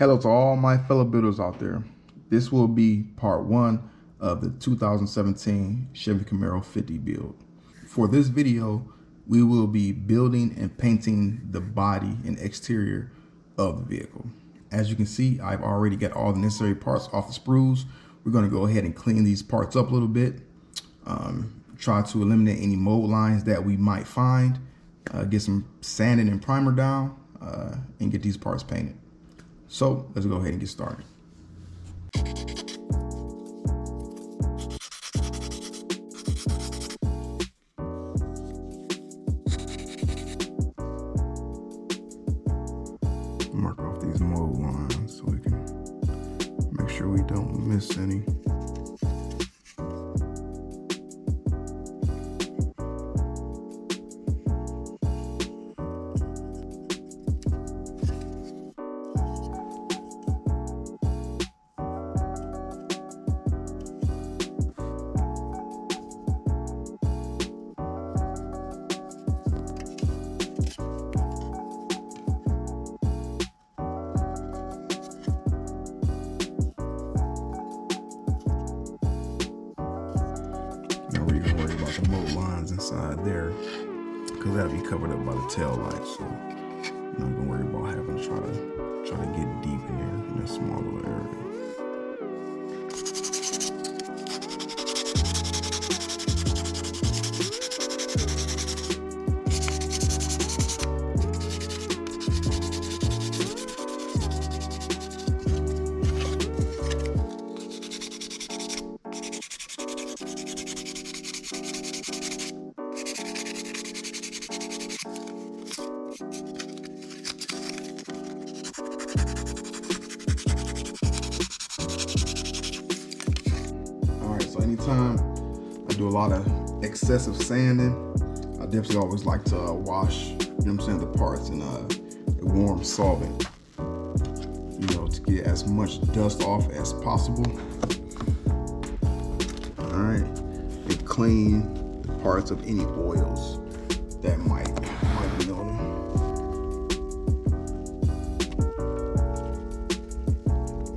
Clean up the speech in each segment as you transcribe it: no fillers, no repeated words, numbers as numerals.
Hello to all my fellow builders out there. This will be part 1 of the 2017 Chevy CAMERO 50 build. For this video, we will be building and painting the body and exterior of the vehicle. As you can see, I've already got all the necessary parts off the sprues. We're going to go ahead and clean these parts up a little bit, try to eliminate any mold lines that we might find, get some sanding and primer down, and get these parts painted. So let's go ahead and get started. Mark off these mold lines so we can make sure we don't miss any. The mold lines inside there, because that'll be covered up by the tail light, so I'm not gonna worry about having to try to get deep in there in a small little area. So anytime I do a lot of excessive sanding, I definitely always like to wash, you know what I'm saying, the parts in a warm solvent, you know, to get as much dust off as possible. All right, and clean the parts of any oils that might be on them.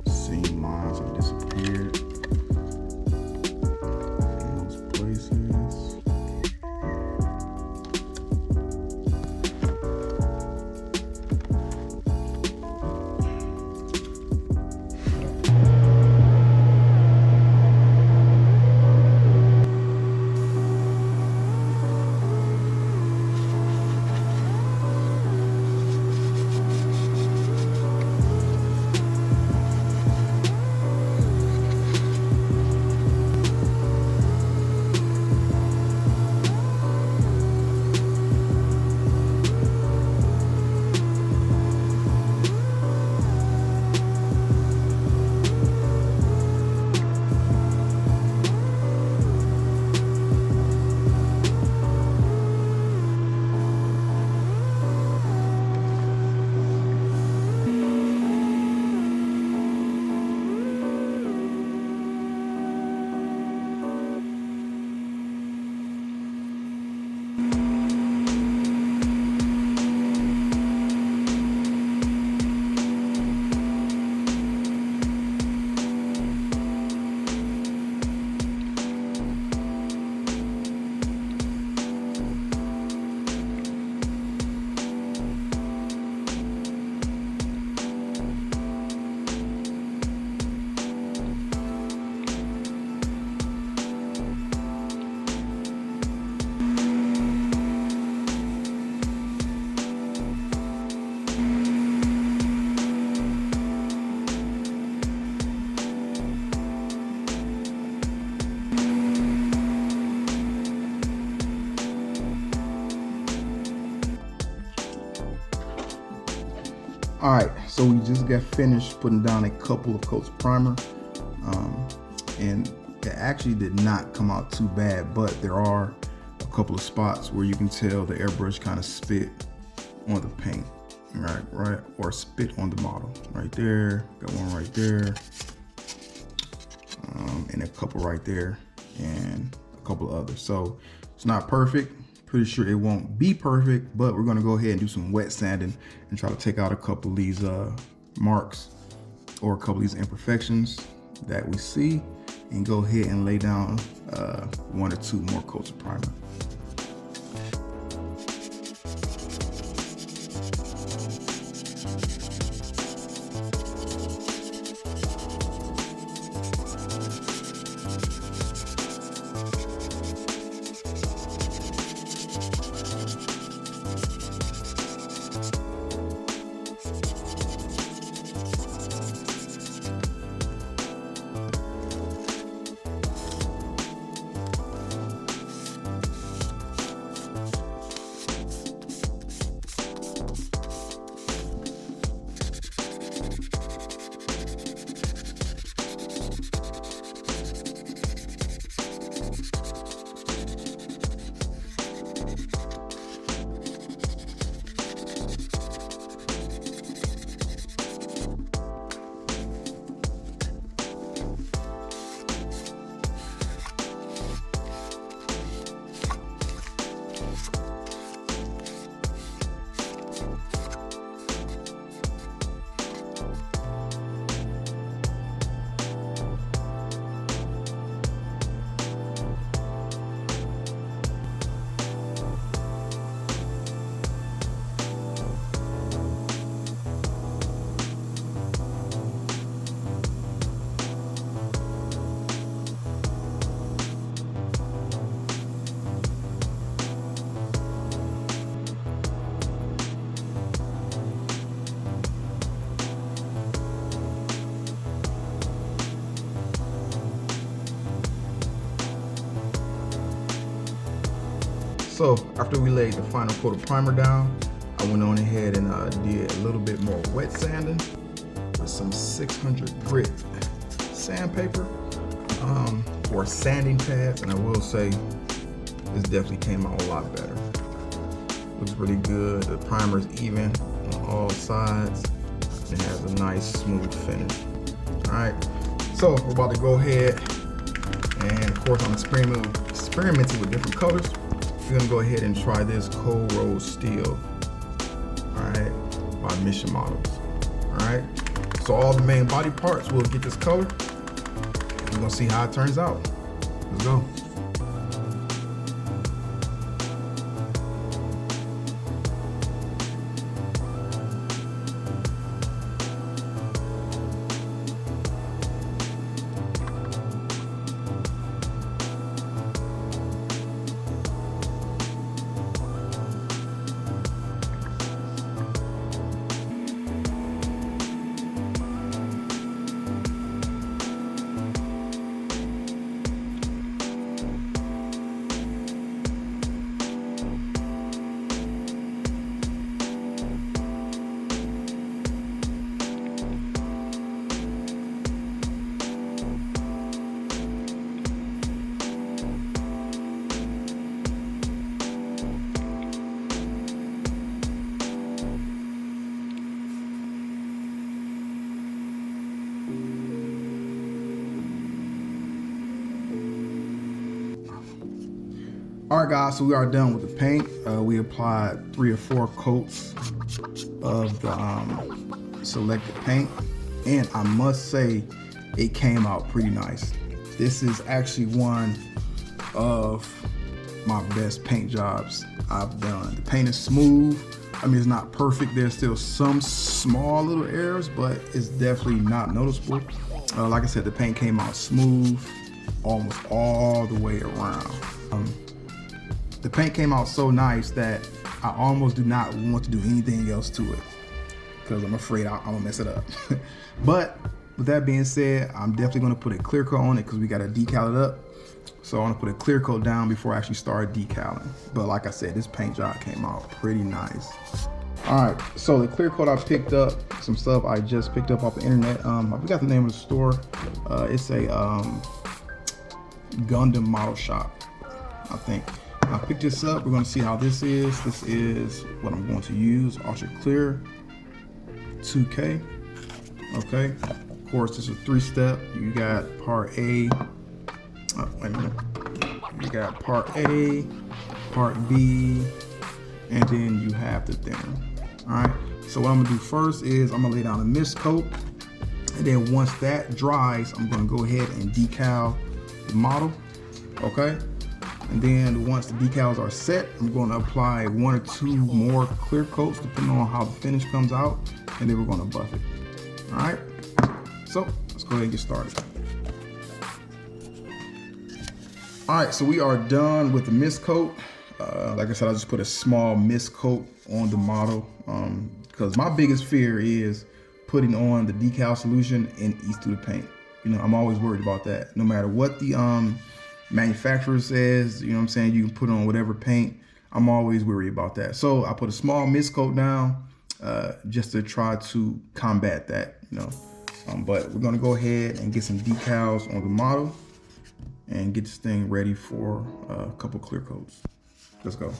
Seam lines have disappeared. All right, so we just got finished putting down a couple of coats of primer, and it actually did not come out too bad, but there are a couple of spots where you can tell the airbrush kind of spit on the paint, right, or spit on the model. Right there, got one right there, and a couple right there, and a couple of others. So it's not perfect. Pretty sure it won't be perfect, but we're gonna go ahead and do some wet sanding and try to take out a couple of these marks or a couple of these imperfections that we see, and go ahead and lay down 1 or 2 more coats of primer. So after we laid the final coat of primer down, I went on ahead and did a little bit more wet sanding with some 600 grit sandpaper or sanding pads, and I will say this definitely came out a lot better. Looks really good. The primer is even on all sides. It has a nice smooth finish. All right, so we're about to go ahead, and of course I'm experimenting with different colors. We're gonna go ahead and try this cold rolled steel, all right, by Mission Models. All right, so all the main body parts will get this color. We're gonna see how it turns out. Let's go. All right, guys, so we are done with the paint. We applied 3 or 4 coats of the selected paint, and I must say it came out pretty nice. This is actually one of my best paint jobs I've done. The paint is smooth. I mean, it's not perfect. There's still some small little errors, but it's definitely not noticeable. Like I said, the paint came out smooth almost all the way around. The paint came out so nice that I almost do not want to do anything else to it because I'm afraid I'm gonna mess it up. But with that being said, I'm definitely gonna put a clear coat on it because we gotta decal it up. So I want to put a clear coat down before I actually start decaling. But like I said, this paint job came out pretty nice. All right, so the clear coat I picked up, some stuff I just picked up off the internet. I forgot the name of the store. It's a Gundam model shop, I think. I picked this up. We're going to see how this is. This is what I'm going to use, Ultra Clear 2K. Okay, of course, this is a 3-step. You got part A. Oh, wait a minute. You got part A, part B, and then you have the thinner. All right, so what I'm gonna do first is I'm gonna lay down a mist coat, And then once that dries, I'm gonna go ahead and decal the model, okay? And then once the decals are set, I'm gonna apply 1 or 2 more clear coats depending on how the finish comes out, and then we're gonna buff it, all right? So let's go ahead and get started. All right, so we are done with the mist coat. Like I said, I just put a small mist coat on the model because my biggest fear is putting on the decal solution and eats through the paint. You know, I'm always worried about that. No matter what the manufacturer says, you know what I'm saying, you can put on whatever paint. I'm always worried about that. So I put a small mist coat down just to try to combat that, you know. But we're gonna go ahead and get some decals on the model and get this thing ready for a couple clear coats. Let's go.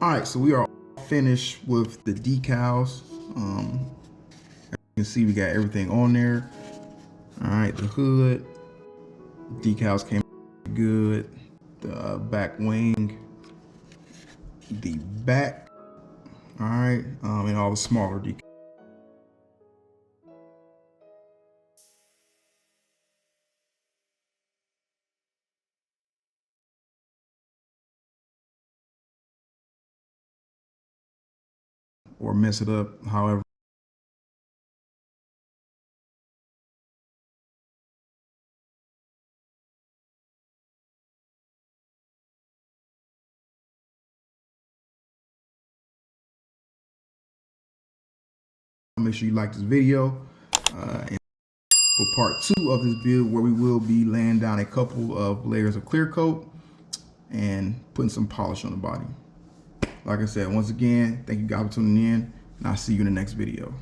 All right, so we are finished with the decals. You can see we got everything on there. All right, the hood, decals came good. The back wing, the back, all right, and all the smaller decals. or mess it up. However, make sure you like this video. And for part 2 of this build, where we will be laying down a couple of layers of clear coat and putting some polish on the body. Like I said, once again, thank you guys for tuning in, and I'll see you in the next video.